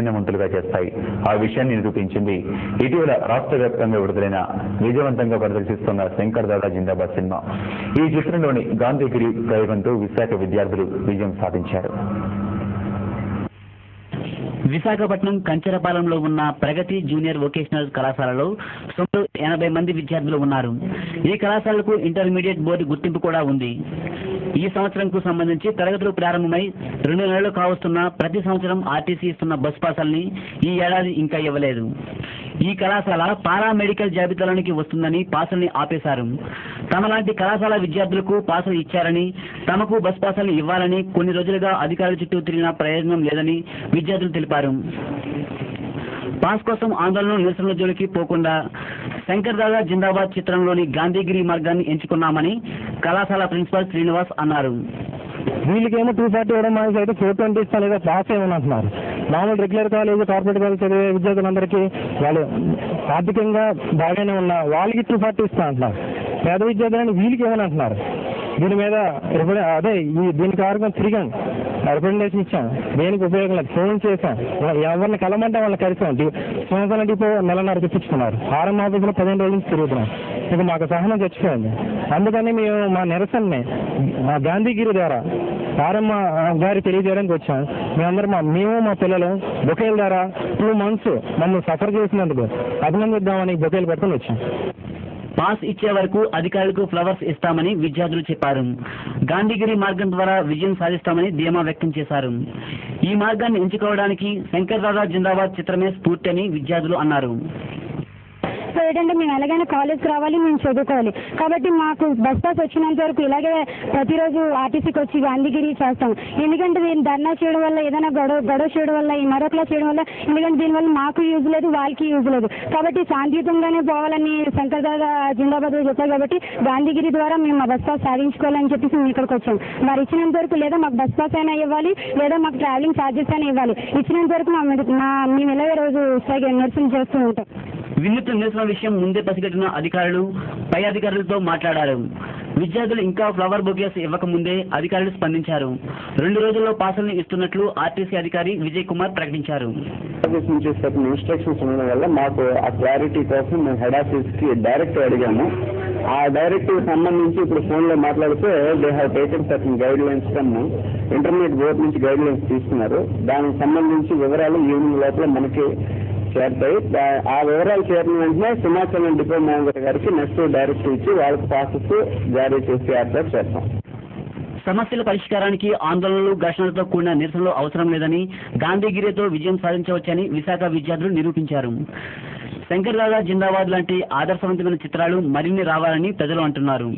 చైతన్యవంతులుగా చేస్తాయి. ఆ విషయాన్ని నిరూపించింది ఇటీవల రాష్ట్ర వ్యాప్తంగా విడుదలైన విజయవంతంగా ప్రదర్శిస్తున్న శంకర్ దాదా జిందాబాద్ సినిమా. ఈ చిత్రంలోని గాంధీగిరి ప్రయోగంతో విశాఖ విద్యార్థులు విజయం సాధించారు. విశాఖపట్నం కంచెరపాలెంలో ఉన్న ప్రగతి జూనియర్ వొకేషనల్ కళాశాలలో సుమారు 80 మంది విద్యార్థులు ఉన్నారు. ఈ కళాశాలకు ఇంటర్మీడియట్ బోర్డు గుర్తింపు కూడా ఉంది. ఈ సంవత్సరంకు సంబంధించి తరగతులు ప్రారంభమై 2 నెలలు కావస్తున్న ప్రతి సంవత్సరం ఆర్టీసీ ఇస్తున్న బస్ పాసాలని ఈ ఏడాది ఇంకా ఇవ్వలేదు. ఈ కళాశాల పారామెడికల్ జాబితాలోనికి వస్తుందని పాసుల్ని ఆపేశారు. తమలాంటి కళాశాల విద్యార్థులకు పాసులు ఇచ్చారని, తమకు బస్ పాసాలు ఇవ్వాలని కొన్ని రోజులుగా అధికారుల చుట్టూ తిరిగిన ప్రయోజనం లేదని విద్యార్థులు తెలిపారు. పాస్ కోసం ఆందోళన నిరసనల జోలికి పోకుండా శంకర్ దాదా జిందాబాద్ చిత్రంలోని గాంధీగిరి మార్గాన్ని ఎంచుకున్నామని కళాశాల ప్రిన్సిపాల్ శ్రీనివాస్ అన్నారు. వీళ్ళకేమో 240 ఇవ్వడం మానేసి అయితే 420 ఇస్తాను లేదా పాస్ ఏమని అంటున్నారు. మామూలు రెగ్యులర్ కాలేజ్ కార్పొరేట్ కాలేజ్ చదివే విద్యార్థులందరికీ వాళ్ళు ఆర్థికంగా బాగానే ఉన్న వాళ్ళకి 240 ఇస్తా అంటున్నారు. పేద విద్యార్థులని వీళ్ళకి ఏమని అంటున్నారు. దీని మీద దీని కారణం తిరిగాం, రిప్రజెంటేషన్ ఇచ్చాం, దేనికి ఉపయోగం లేదు, ఫోన్ చేశాం, ఎవరిని కలమంటే వాళ్ళని కలిసాం. సంవత్సరం డిపో నెలన్నర తెప్పించుకున్నారు. ఆర్ఎం ఆఫీసులో 15 రోజుల నుంచి తిరుగుతున్నాం. ఇక మాకు సహనం చచ్చిపోయింది. అందుకని మేము మా నిరసనని గాంధీగిరి ద్వారా ఆర్ఎం గారి తెలియజేయడానికి వచ్చాం. మేము మా పిల్లలు బొకేల ద్వారా 2 months మమ్మల్ని సఫర్ చేసినందుకు అభినందిద్దామని బొకేలు పెట్టుకుని వచ్చాం. పాస్ ఇచ్చే వరకు అధికారులకు ఫ్లవర్స్ ఇస్తామని విద్యార్థులు చెప్పారు. గాంధీగిరి మార్గం ద్వారా విజయం సాధిస్తామని ధీమా వ్యక్తం చేశారు. ఈ మార్గాన్ని ఎంచుకోవడానికి శంకర్ దాదా జిందాబాద్ చిత్రమే స్ఫూర్తి అని విద్యార్థులు అన్నారు. సో ఏంటంటే మేము ఎలాగైనా కాలేజ్కి రావాలి, మేము చదువుకోవాలి. కాబట్టి మాకు బస్ పాస్ వచ్చినంత వరకు ఇలాగే ప్రతిరోజు ఆర్టీసీకి వచ్చి గాంధీగిరి చేస్తాం. ఎందుకంటే దీన్ని ధర్నా చేయడం వల్ల, ఏదైనా గొడవ చేయడం వల్ల, ఈ మరొకలా చేయడం వల్ల, ఎందుకంటే దీనివల్ల మాకు యూజ్ లేదు, వాళ్ళకి యూజ్ లేదు. కాబట్టి శాంతియుతంగానే పోవాలని శంకర్ దాదా జిందాబాద్ చెప్పారు. కాబట్టి గాంధీగిరి ద్వారా మేము మా బస్ పాస్ సాధించుకోవాలని చెప్పేసి మేము ఇక్కడికి వచ్చాం. వారు ఇచ్చినంత వరకు లేదా మాకు బస్ పాస్ అయినా ఇవ్వాలి, లేదా మాకు ట్రావెలింగ్ ఛార్జెస్ అయినా ఇవ్వాలి. ఇచ్చినంత వరకు మేము ఇలాగే రోజు నిరసన చేస్తూ ఉంటాం. వినూత్న నిరసన విషయం ముందే పసిగట్టిన అధికారులు పై అధికారులతో మాట్లాడారు. విద్యార్థులు ఇంకా ఫ్లవర్ బొకేస్ ఇవ్వకముందే అధికారులు స్పందించారు. 2 రోజుల్లో పాసులను ఇస్తున్నట్లు ఆర్టీసీ అధికారి విజయ్ కుమార్ ప్రకటించారు. ఇన్స్ట్రక్షన్స్ ఉండడం వల్ల మాకు ఆ క్లారిటీ కోసం మేము హెడ్ ఆఫీస్ కి డైరెక్ట్ అడిగాము. ఆ డైరెక్టివ్ సంబంధించి ఇప్పుడు ఫోన్ లో మాట్లాడితే they have taken certain guide lines కన్నా ఇంటర్మీడియట్ బోర్డు నుంచి గైడ్ లైన్స్ తీసుకున్నారు. దానికి సంబంధించి వివరాలు ఈవినింగ్ లోపల మనకి చేరుతాయి. ఆ వివరాలు చేరిన వెంటనే సింహాచలం డిపో మేనేజర్ గారికి నెక్స్ట్ డైరెక్టివ్ ఇచ్చి వాళ్ళకి పాసెస్ జారీ చేసి ఏర్పాటు చేస్తాం. సమస్యల పరిష్కారానికి ఆందోళనలు, ఘర్షణలతో కూడిన నిరసనలు అవసరం లేదని, గాంధీగిరితో విజయం సాధించవచ్చని విశాఖ విద్యార్థులు నిరూపించారు. శంకర్ దాదా జిందాబాద్ లాంటి ఆదర్శవంతమైన చిత్రాలు మరిన్ని రావాలని ప్రజలు అంటున్నారు.